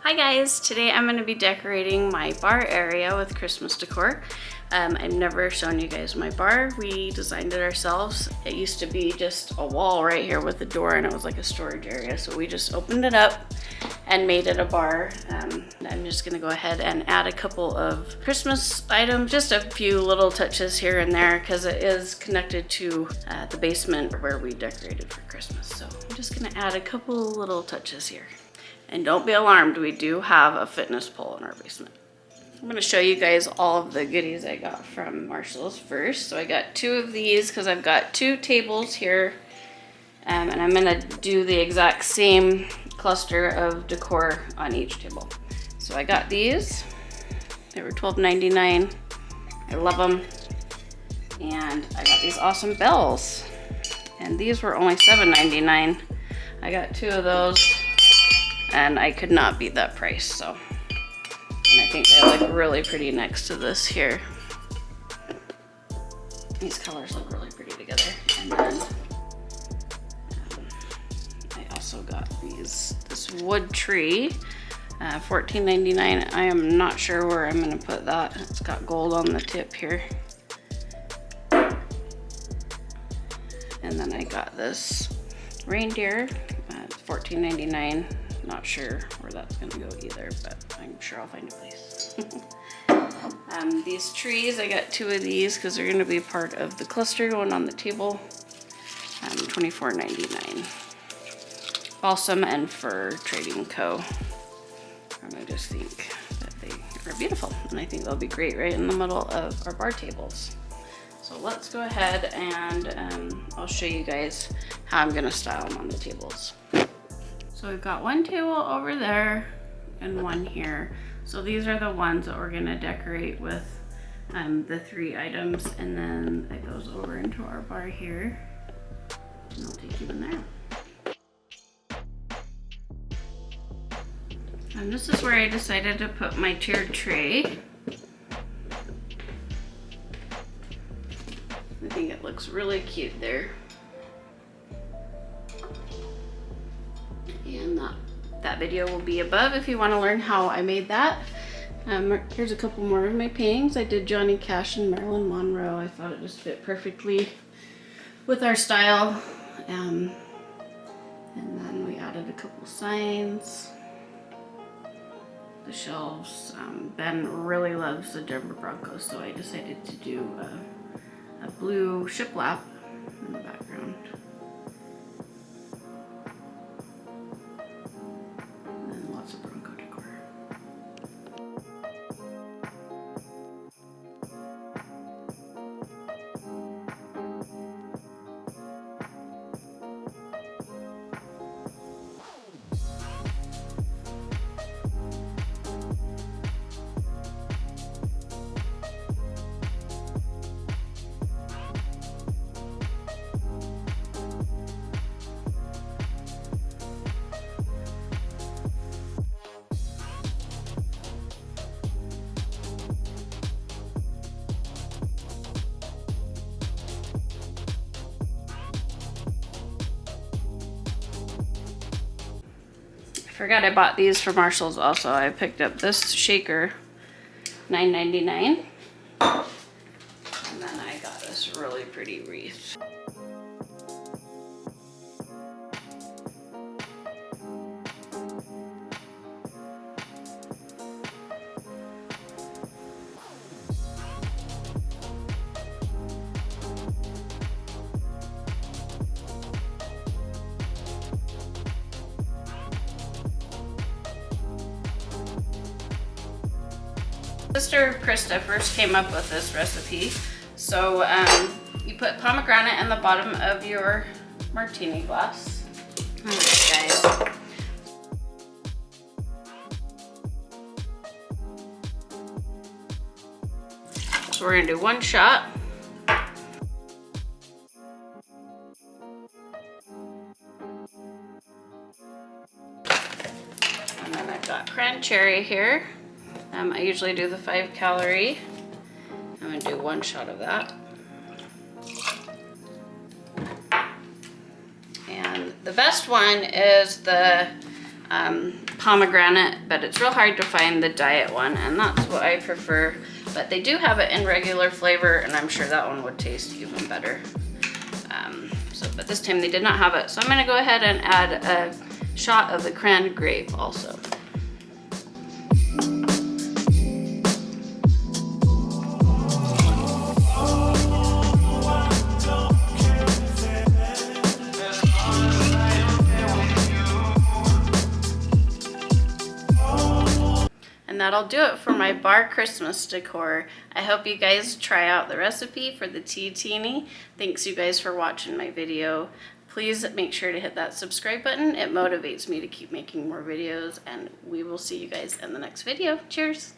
Hi guys, today I'm going to be decorating my bar area with Christmas decor. I've never shown you guys my bar. We designed it ourselves. It used to be just a wall right here with a door and it was like a storage area. So we just opened it up and made it a bar. I'm just going to go ahead and add a couple of Christmas items, just a few little touches here and there because it is connected to the basement where we decorated for Christmas. So I'm just going to add a couple little touches here. And don't be alarmed, we do have a fitness pole in our basement. I'm going to show you guys all of the goodies I got from Marshall's first. So I got two of these because I've got two tables here. And I'm going to do the exact same cluster of decor on each table. So I got these. They were $12.99. I love them. And I got these awesome bells. And these were only $7.99. I got two of those. And I could not beat that price, so. And I think they look really pretty next to this here. These colors look really pretty together. And then I also got this wood tree, $14.99. I am not sure where I'm gonna put that. It's got gold on the tip here. And then I got this reindeer, $14.99. Not sure where that's gonna go either, but I'm sure I'll find a place. These trees, I got two of these because they're gonna be part of the cluster going on the table. $24.99. Balsam and Fir Trading Co. And I just think that they are beautiful, and I think they'll be great right in the middle of our bar tables. So let's go ahead and I'll show you guys how I'm gonna style them on the tables. So we've got one table over there and one here. So these are the ones that we're gonna decorate with the three items, and then it goes over into our bar here. And I'll take you in there. And this is where I decided to put my tiered tray. I think it looks really cute there. And that video will be above if you want to learn how I made that. Here's a couple more of my paintings. I did Johnny Cash and Marilyn Monroe. I thought it just fit perfectly with our style. And then we added a couple signs. The shelves. Ben really loves the Denver Broncos, so I decided to do a blue shiplap in the background. Lots of Bronco decor. I forgot I bought these for Marshall's also. I picked up this shaker, $9.99. And then I got this really pretty wreath. Sister Krista first came up with this recipe. So you put pomegranate in the bottom of your martini glass. Alright guys. So we're gonna do one shot. And then I've got cran-cherry here. I usually do the 5-calorie. I'm gonna do one shot of that. And the best one is the pomegranate, but it's real hard to find the diet one, and that's what I prefer. But they do have it in regular flavor, and I'm sure that one would taste even better. But this time they did not have it. So I'm gonna go ahead and add a shot of the cran grape also. And that'll do it for my bar Christmas decor. I hope you guys try out the recipe for the tea teeny. Thanks you guys for watching my video. Please make sure to hit that subscribe button. It motivates me to keep making more videos, and we will see you guys in the next video. Cheers!